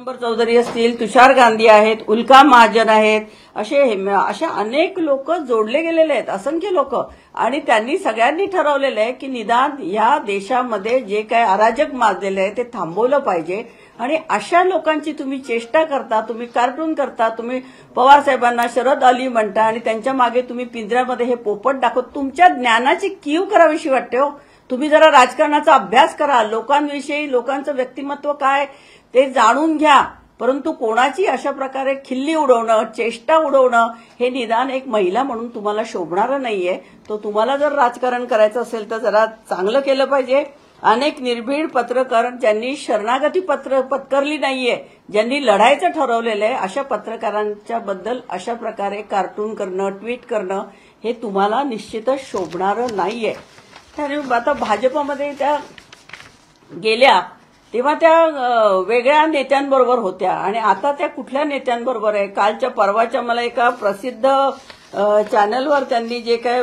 अंबर चौधरी असतील, तुषार गांधी आहेत, उल्का महाजन आहेत, अशा अनेक लोक जोडले गेलेले आहेत, असंख्य लोक. आणि त्यांनी सगळ्यांनी ठरवलेलं आहे की निदान या देशामध्ये जे काय अराजक माजलेलं आहे ते थांबवलं पाहिजे. आणि अशा लोकांची तुम्ही चेष्टा करता, तुम्ही कार्टून करता, तुम्ही पवार साहेबांना शरद अली म्हणता आणि त्यांच्या मागे तुम्ही पिंजऱ्यामध्ये हे पोपट दाखवत. तुमच्या ज्ञानाची कीव करावीशी वाटते हो. तुम्ही जरा राजकारणाचा अभ्यास करा, लोकांविषयी, लोकांचं व्यक्तिमत्व काय ते जाणून घ्या. परंतु कोणाची अशा प्रकारे खिल्ली उडवणं, चेष्टा उडवणं हे निदान एक महिला म्हणून तुम्हाला शोभणारं नाहीये. तो तुम्हाला जर राजकारण करायचं असेल तर जरा चांगलं केलं पाहिजे. अनेक निर्भीड पत्रकार ज्यांनी शरणागती पत्करली नाहीये, ज्यांनी लढायचं ठरवलेलं आहे, अशा पत्रकारांच्या बद्दल अशा प्रकारे कार्टून करणं, ट्विट करणं हे तुम्हाला निश्चितच शोभणारं नाहीये. आता भाजपमध्ये त्या गेल्या तेव्हा त्या वेगळ्या नेत्यांबरोबर होत्या आणि आता त्या कुठल्या नेत्यांबरोबर आहे. कालच्या परवाच्या मला एका प्रसिद्ध चॅनलवर त्यांनी जे काय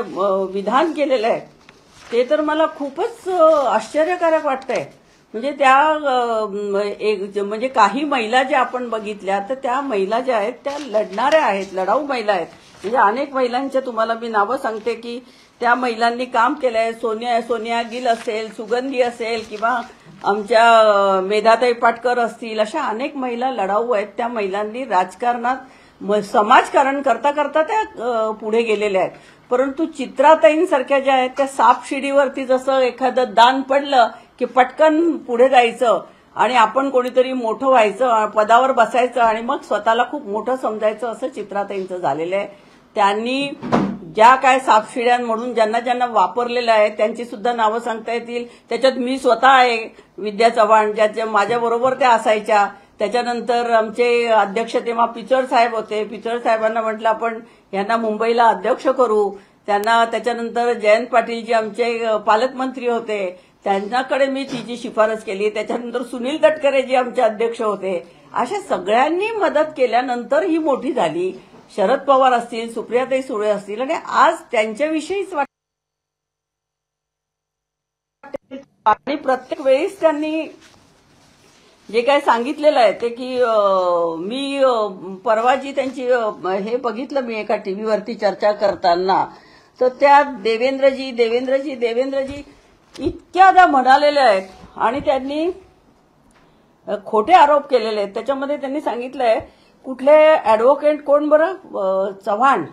विधान केलेलं आहे ते तर मला खूपच आश्चर्यकारक वाटतंय. म्हणजे त्या म्हणजे काही महिला ज्या आपण बघितल्या तर त्या महिला ज्या आहेत त्या लढणाऱ्या आहेत, लढाऊ महिला आहेत. म्हणजे अनेक महिलांच्या तुम्हाला मी नावं सांगते की त्या महिलांनी काम केलंय. सोनिया गिल असेल, सुगंधी असेल किंवा आमच्या मेधाताई पाटकर असतील, अशा अनेक महिला लढाऊ आहेत. त्या महिलांनी राजकारणात समाजकारण करता करता त्या पुढे गेलेल्या आहेत. परंतु चित्राताईंसारख्या ज्या आहेत त्या सापशिडीवरती जसं एखादं दान पडलं की पटकन पुढे जायचं आणि आपण कोणीतरी मोठं व्हायचं, पदावर बसायचं आणि मग स्वतःला खूप मोठं समजायचं, असं चित्राताईंचं झालेलं आहे. त्यांनी ज्या काय सापशिड्यां म्हणून ज्यांना ज्यांना वापरलेलं आहे त्यांची सुद्धा नावं सांगता येतील. त्याच्यात मी स्वतः आहे, विद्या चव्हाण, ज्याच्या माझ्याबरोबर त्या असायच्या. त्याच्यानंतर आमचे अध्यक्ष तेव्हा पिचड साहेब होते. पिचड साहेबांना म्हटलं आपण यांना मुंबईला अध्यक्ष करू. त्यांना त्याच्यानंतर जयंत पाटील जी आमचे पालकमंत्री होते त्यांच्याकडे मी तिची शिफारस केली. त्याच्यानंतर सुनील तटकरे जी आमचे अध्यक्ष होते. अशा सगळ्यांनी मदत केल्यानंतर ही मोठी झाली. शरद पवार असतील, सुप्रियाताई सुळे असतील आणि आज त्यांच्याविषयीच आणि प्रत्येक वेळेस त्यांनी जे काय सांगितलेलं आहे ते की मी परवा जी त्यांची हे बघितलं मी एका टीव्हीवरती चर्चा करताना, तर त्या देवेंद्रजी इतक्यादा म्हणालेल्या आहेत आणि त्यांनी खोटे आरोप केलेले आहेत. त्याच्यामध्ये त्यांनी सांगितलंय कुठले ऍडव्होकेट कोण बरं, चव्हाण,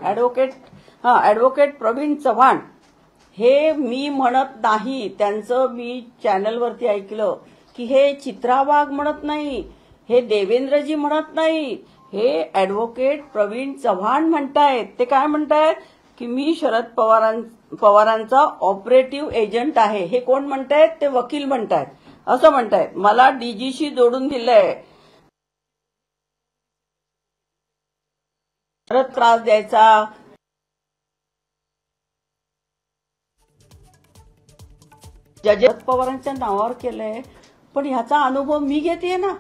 ऍडव्होकेट प्रवीण चव्हाण हे मी म्हणत नाही. त्यांचं मी चॅनलवरती ऐकलं की हे चित्रा वाघ म्हणत नाही, हे देवेंद्रजी म्हणत नाही, हे ऍडव्होकेट प्रवीण चव्हाण म्हणतायत. ते काय म्हणतायत की मी शरद पवारांचा ऑपरेटिव्ह एजंट आहे. हे कोण म्हणतायत? ते वकील म्हणतायत, असं म्हणतायत. मला डीजीशी जोडून दिलंय. परत त्रास द्यायचा, शरद पवारांच्या नावावर केलंय. पण ह्याचा अनुभव मी घेतेय ना.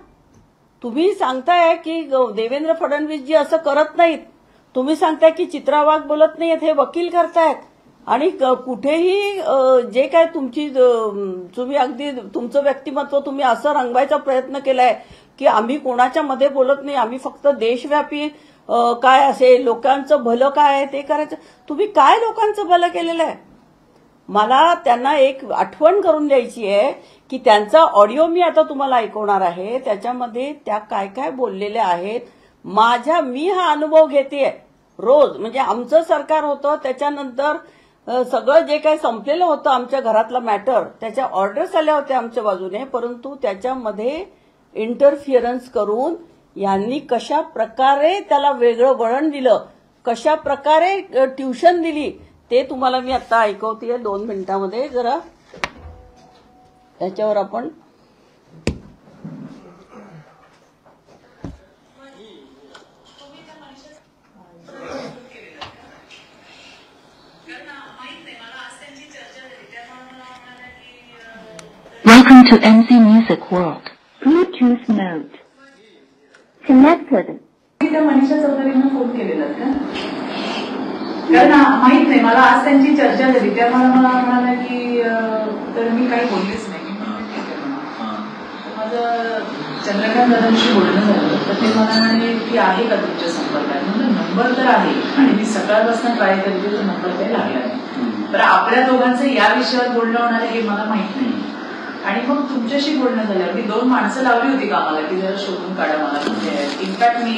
तुम्ही सांगताय की देवेंद्र फडणवीसजी असं करत नाहीत, तुम्ही सांगताय की चित्रा वाघ बोलत नाहीत, हे वकील करतायत. आणि कुठेही जे काय तुम्ही अगदी तुमचं व्यक्तिमत्व तुम्ही असं रंगवायचा प्रयत्न केलाय की आम्ही कोणाच्या मध्ये बोलत नाही, आम्ही फक्त देशव्यापी काय असेल, लोकांचं भलं काय आहे ते करायचं. तुम्ही काय लोकांचं भलं केलेलं आहे? मला त्यांना एक आठवण करून द्यायची आहे की त्यांचा ऑडिओ मी आता तुम्हाला ऐकवणार आहे. त्याच्यामध्ये त्या काय काय बोललेल्या आहेत. मी हा अनुभव घेतेय रोज. म्हणजे आमचं सरकार होतं, त्याच्यानंतर सगळं जे काही संपलेलं होतं आमच्या घरातला मॅटर, त्याच्या ऑर्डर्स आल्या होत्या आमच्या बाजूने. परंतु त्याच्यामध्ये इंटरफिअरन्स करून यांनी कशा प्रकारे त्याला वेगळं वळण दिलं, कशा प्रकारे ट्युशन दिली, ते तुम्हाला मी आता ऐकवतेय 2 मिनिटांमध्ये. जरा त्याच्यावर आपण Welcome to MC Music World. Bluetooth mode. Connected. त्या मनीषा चौधरींना फोन केलेला का? कारण माहित नाही मला, आज त्यांची चर्चा झाली. त्या मला म्हणाला की तर मी काही बोललेच नाही. माझं चंद्रकांत दादांशी बोलणं झालं तर ते मला म्हणाले की आहे का तुमच्या संपर्कात. म्हणजे नंबर तर आहे आणि मी सकाळपासून ट्राय करते तर नंबर काही लागला नाही. तर आपल्या दोघांचं या विषयावर बोलणं होणार आहे हे मला माहित नाही. आणि मग तुमच्याशी बोलणं झाल्यावर मी 2 माणसं लावली होती कामाला की जरा शोधून काढा मला म्हणजे. इनफॅक्ट मी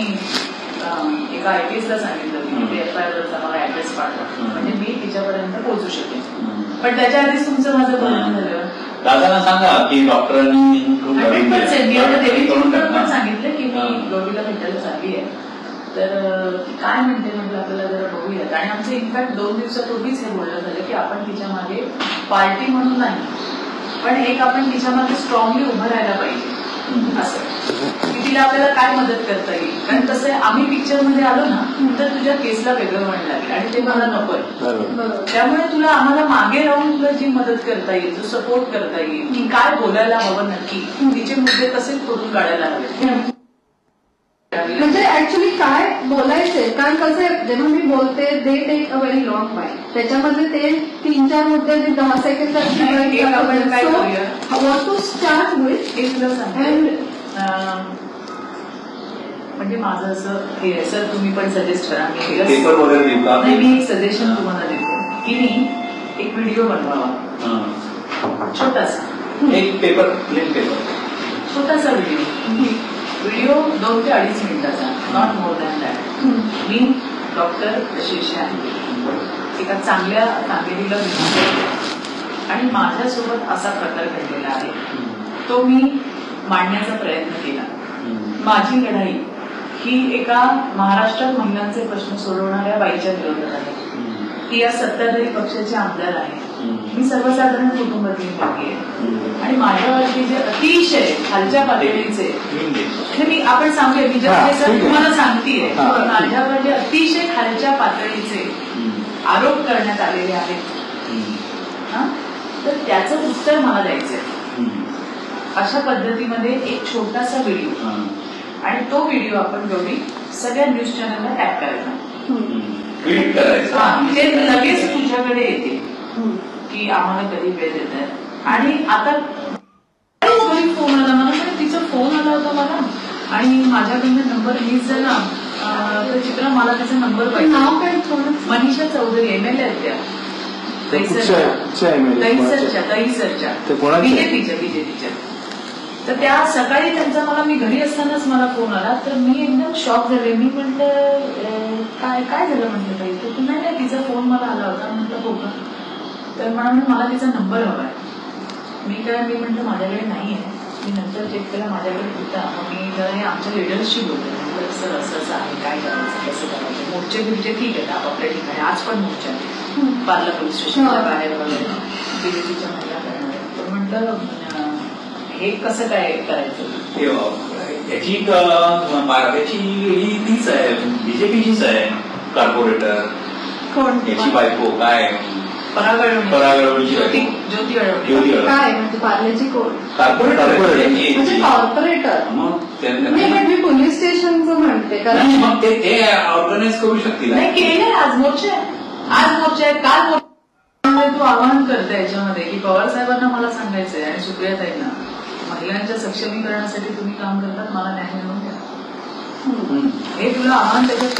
एका IPSला सांगितलं की ते FIR वरचा मला ऍड्रेस पाठवा म्हणजे मी तिच्यापर्यंत पोहोचू शकेन. पण त्याच्या आधीच तुमचं माझं बोलणं झालं. दादांना सांगा की डॉक्टरांनी पण सांगितलं की मी गौरीला भेटायला चालली आहे तर काय म्हणते म्हटलं आपल्याला जरा बघूयात. आणि आमचं इनफॅक्ट 2 दिवसापूर्वीच हे बोलणं झालं की आपण तिच्या मागे पार्टी म्हणून नाही पण एक आपण तिच्या मागे स्ट्रॉंगली उभं राहायला पाहिजे असं की तिला आपल्याला काय मदत करता येईल. कारण कसं आहे आम्ही पिक्चरमध्ये आलो ना तर तुझ्या केसला वेगळं म्हणायला लागेल आणि ते मला नकोय. त्यामुळे तुला आम्हाला मागे राहून तुला जी मदत करता येईल जो सपोर्ट करता येईल की काय बोलायला हवं नक्की तिचे मुद्दे कसे खोडून काढायला हवे. म्हणजे ऍक्च्युली काय बोलायचंय कारण कसं आहे जेव्हा मी बोलते they take a very long by त्याच्यामध्ये ते 3-4 मुद्दे जे 10 सेकंदात टू स्टार्ट विथ म्हणजे माझं असं हे आहे सर तुम्ही पण सजेस्ट करा. पेपर वगैरे देऊ का? मी एक सजेशन तुम्हाला देतो की मी एक व्हिडिओ बनवावा छोटासा एक पेपर प्लेन पेपर छोटासा व्हिडिओ 2 ते 2.5 मिनिटाचा नॉट मोर दॅन दॅट. मी डॉक्टर शीर्षे आहे एका चांगल्या कामगिरीला आणि माझ्यासोबत असा प्रकार घडलेला आहे तो मी मांडण्याचा प्रयत्न केला. माझी लढाई ही एका महाराष्ट्रात महिलांचे प्रश्न सोडवणाऱ्या बाईच्या विरोधात आहे. ती या सत्ताधारी पक्षाचे आमदार आहे. मी सर्वसाधारण कुटुंबातली मुलगी आहे आणि माझ्यावरती जे अतिशय खालच्या पातळीचे मी आपण सांगूया मी जर तुम्हाला सांगतेय माझ्यावर जे अतिशय खालच्या पातळीचे आरोप करण्यात आलेले आहेत तर त्याचं उत्तर मला द्यायचंय. अशा पद्धतीमध्ये एक छोटासा व्हिडिओ आणि तो व्हिडिओ आपण गौरी सगळ्या न्यूज चॅनलला टॅग करायचा ट्विट करायचं ते लगेच तुझ्याकडे येते की आम्हाला कधी वेळ देत आहे. आणि आता फोन आला मला तिचा फोन आला होता मला आणि माझ्याकडनं नंबर मिस झाला तर चित्रा मला त्याचा नंबर पाहिजे. नाव काय मनीषा चौधरी MLA आहेत त्या बीजेपीच्या. तर त्या सकाळी त्यांचा मला मी घरी असतानाच मला फोन आला तर मी एकदम शॉक झाले. मी म्हटलं काय काय झालं म्हटलं काही तर नाही तिचा फोन मला आला होता. म्हटलं हो का. तर मला तिचा नंबर हवाय. मी म्हटलं माझ्याकडे नाही आहे. मी नंतर चेक केला माझ्याकडे होता. मग मी जरा आमच्या लिडर्सशी बोलते म्हटलं सर असं आहे काय करायचं कसं करायचं. मोर्चे बिर्चे ठीक आहेत आपापल्या ठिकाणी आज पण मोर्चा पार्ला पोलीस स्टेशनच्या बाहेर वगैरे बीजेपीच्या महिला करणार आहेत. तर म्हटलं हे कसं काय करायचं. याची ही तीच आहे बीजेपीचीच आहे कॉर्पोरेटर याची बायको काय परागळवणीची ज्योती अडवणी काय म्हणजे पार्लेची कोण कॉर्पोरेटर मी पोलीस स्टेशनचं म्हणते कारण मग ते ऑर्गनाईज करू शकतील. नाही केलंय आज मोर्चा आहे काल मोर्चा तू आवाहन करते याच्यामध्ये की पवार साहेबांना मला सांगायचंय आणि सुप्रियाताईंना महिलांच्या सक्षमीकरणासाठी तुम्ही काम करतात मला न्याय मिळवून द्या. हे तुला आव्हान त्याच्यात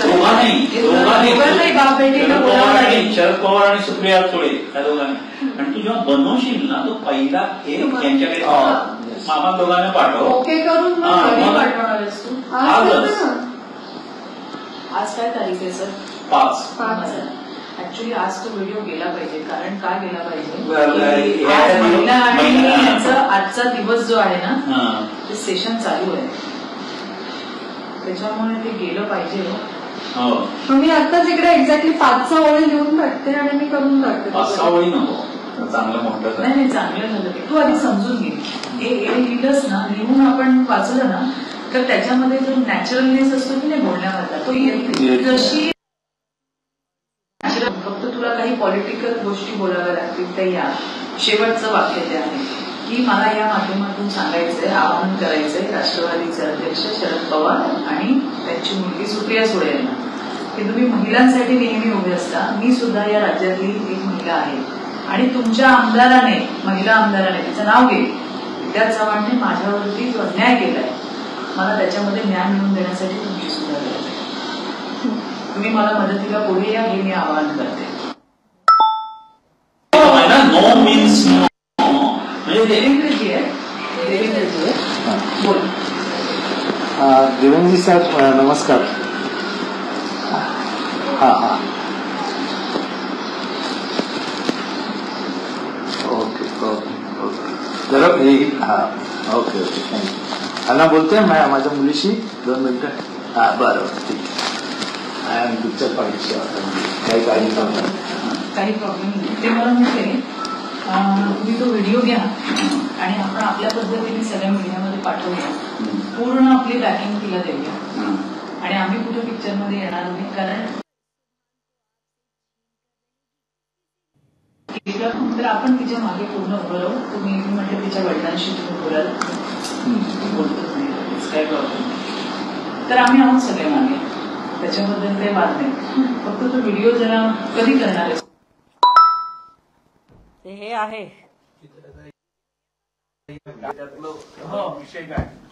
शरद पवार आणि सुप्रिया सुळे त्या दोघांनी. आणि तू जेव्हा बनवशील ना तो पहिला हे यांच्याकडे मामा दोघांना पाठव ओके करून पाठवणार आहेस तू. आज काय तारीख आहे सर 5. ऍक्च्युली आज तो व्हिडिओ गेला पाहिजे. कारण काय गेला पाहिजे महिला आणि यांचा आजचा दिवस जो आहे ना ते सेशन चालू आहे त्याच्यामुळे ते गेलं पाहिजे. मी आताच इकडे एक्झॅक्टली 5 ओळी लिहून टाकते आणि मी करून टाकते. 5 ओळी नको चांगलं मोठं नाही चांगलं झालं तू आधी समजून घे. हे लिहिलंस ना लिहून आपण वाचलं ना तर त्याच्यामध्ये जो नॅचरलनेस असतो की नाही बोलण्यामध्ये तो येते. जशी फक्त तुला काही पॉलिटिकल गोष्टी बोलाव्या लागतील त्या या शेवटचं वाक्य ते आहे की मला या माध्यमातून सांगायचंय आवाहन करायचंय राष्ट्रवादीचे अध्यक्ष शरद पवार आणि त्यांची मुलगी सुप्रिया सुळे यांना की तुम्ही महिलांसाठी नेहमी उभे असता. मी सुद्धा या राज्यातली एक महिला आहे आणि तुमच्या आमदाराने महिला आमदाराने तिचं नाव घे त्या चव्हाणने माझ्यावरती जो अन्याय केलाय मला त्याच्यामध्ये ज्ञान मिळवून देण्यासाठी तुमची सुद्धा गरज आहे. तुम्ही मला मदतीला पुढे या हे मी आवाहन करते. No means no. म्हणजे देवेंद्रजी आहे, देवेंद्रजी आहे, बोल. देवेंद्रजी साहेब नमस्कार. हां हां ओके ओके ओके जरा हां ओके ओके थँक्यू. अण्णा बोलतोय माझ्या मुलीशी 2 मिनिटं. हां बरं ठीक आहे. आय एम पिक्चर पाहिजे काही काळजी करू. काही प्रॉब्लेम नाही. ते मला म्हणते तुम्ही तो व्हिडिओ घ्या आणि आपण आपल्या पद्धतीने सगळ्या मीडियामध्ये पाठवूया. पूर्ण आपली बॅकिंग तिला देऊया आणि आम्ही कुठे पिक्चरमध्ये येणार नाही. कारण तर आपण तिच्या मागे पूर्ण उभं राहू. तुम्ही म्हणजे तिच्या वडिलांशी तुम्ही बोलाल, बोलतच नाही, काय प्रॉब्लेम नाही. तर आम्ही आहोत सगळे मागे, त्याच्याबद्दल काही वाद नाही. फक्त तो व्हिडिओ जरा कधी करणार आहे हे आहे.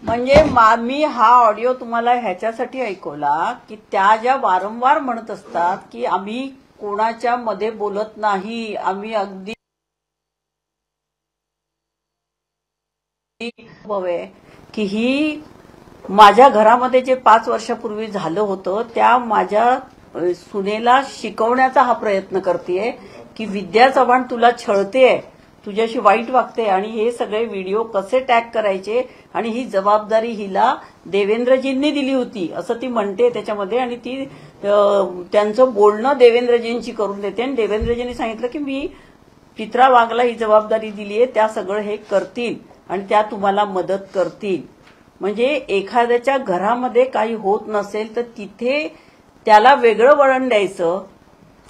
म्हणजे मी हा ऑडिओ तुम्हाला ह्याच्यासाठी ऐकवला की त्या ज्या वारंवार म्हणत असतात की आम्ही कोणाच्या मध्ये बोलत नाही, आम्ही अगदी की ही माझ्या घरामध्ये जे 5 वर्षापूर्वी झालं होतं त्या माझ्या सुनेला शिकवण्याचा हा प्रयत्न करतेय की विद्या चव्हाण तुला छळतेय, तुझ्याशी वाईट वागते आणि हे सगळे व्हिडिओ कसे टॅग करायचे आणि ही जबाबदारी हिला देवेंद्रजींनी दिली होती असं ती म्हणते त्याच्यामध्ये. आणि ती त्यांचं बोलणं देवेंद्रजींची करून देते आणि देवेंद्रजींनी सांगितलं की मी चित्रा वाघला ही जबाबदारी दिली आहे, त्या सगळं हे करतील आणि त्या तुम्हाला मदत करतील. म्हणजे एखाद्याच्या घरामध्ये काही होत नसेल तर तिथे त्याला वेगळं वळण द्यायचं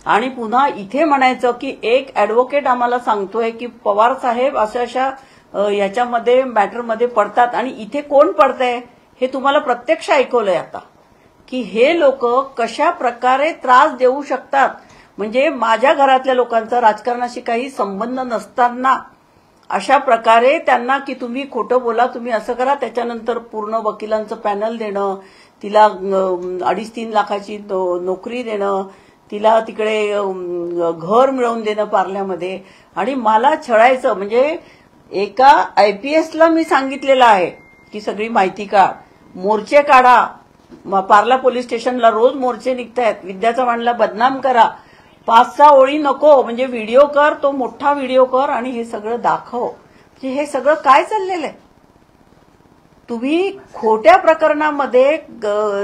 आणि पुन्हा इथे म्हणायचं की एक ऍडव्होकेट आम्हाला सांगतोय की पवार साहेब अशा याच्यामध्ये मॅटरमध्ये पडतात आणि इथे कोण पडतंय हे तुम्हाला प्रत्यक्ष ऐकवलंय आता की हे लोक कशा प्रकारे त्रास देऊ शकतात. म्हणजे माझ्या घरातल्या लोकांचा राजकारणाशी काही संबंध नसताना अशा प्रकारे त्यांना की तुम्ही खोटं बोला, तुम्ही असं करा, त्याच्यानंतर पूर्ण वकिलांचं पॅनल देणं, तिला 2.5-3 लाखाची नोकरी देणं, तिला तिकडे घर मिळवून देणं पार्ल्यामध्ये आणि मला छळायचं. म्हणजे एका IPSला मी सांगितलेलं आहे की सगळी माहिती काढ, मोर्चे काढा, पार्ला पोलीस स्टेशनला रोज मोर्चे निघतायत, विद्या चव्हाणला बदनाम करा, 5-6 ओळी नको, म्हणजे व्हिडिओ कर, तो मोठा व्हिडिओ कर आणि हे सगळं दाखव. म्हणजे हे सगळं काय चाललेलं आहे? तुम्ही खोट्या प्रकरणामध्ये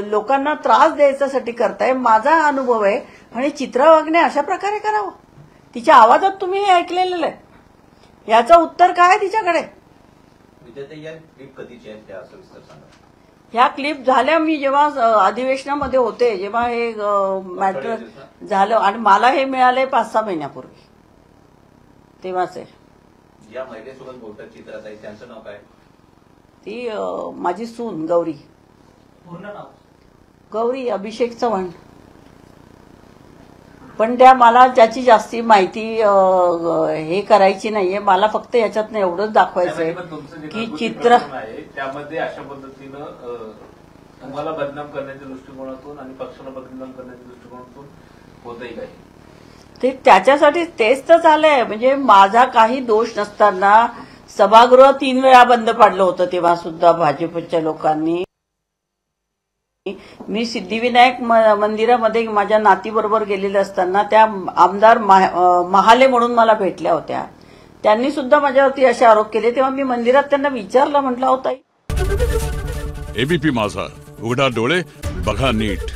लोकांना त्रास द्यायच्यासाठी करताय. माझा अनुभव आहे आणि चित्रा वाघने अशा प्रकारे करावं. तिच्या आवाजात तुम्ही हे ऐकलेलं आहे. याचं उत्तर काय आहे तिच्याकडे? ह्या क्लिप झाल्या मी जेव्हा अधिवेशनामध्ये होते, जेव्हा हे मॅटर झालं आणि मला हे मिळाले 5-6 महिन्यापूर्वी, तेव्हाच आहे. या महिलेसोबत बोलतात चित्राताई, त्यांचं नाव काय? ती माझी सून गौरी. पूर्ण नाव? गौरी अभिषेक चव्हाण. पण त्या मला त्याची जास्ती माहिती हे करायची नाहीये. मला फक्त याच्यातनं एवढंच दाखवायचंय की चित्र त्यामध्ये अशा पद्धतीनं तुम्हाला बदनाम करण्याच्या दृष्टिकोनातून आणि पक्षाला बदनाम करण्याच्या दृष्टिकोनातून होतही काही ते त्याच्यासाठी तेच तर झालंय. म्हणजे माझा काही दोष नसताना सभागृह 3 वेळा बंद पाडलं होतं तेव्हा सुद्धा भाजपच्या लोकांनी. मी सिद्धिविनायक मंदिरामध्ये माझ्या नातीबरोबर गेलेले असताना त्या आमदार महाले म्हणून मला भेटल्या होत्या. त्यांनी सुद्धा माझ्यावरती असे आरोप केले. तेव्हा मी मंदिरात त्यांना विचारलं, म्हटलं होता एबीपी माझा, उघडा डोळे बघा नीट.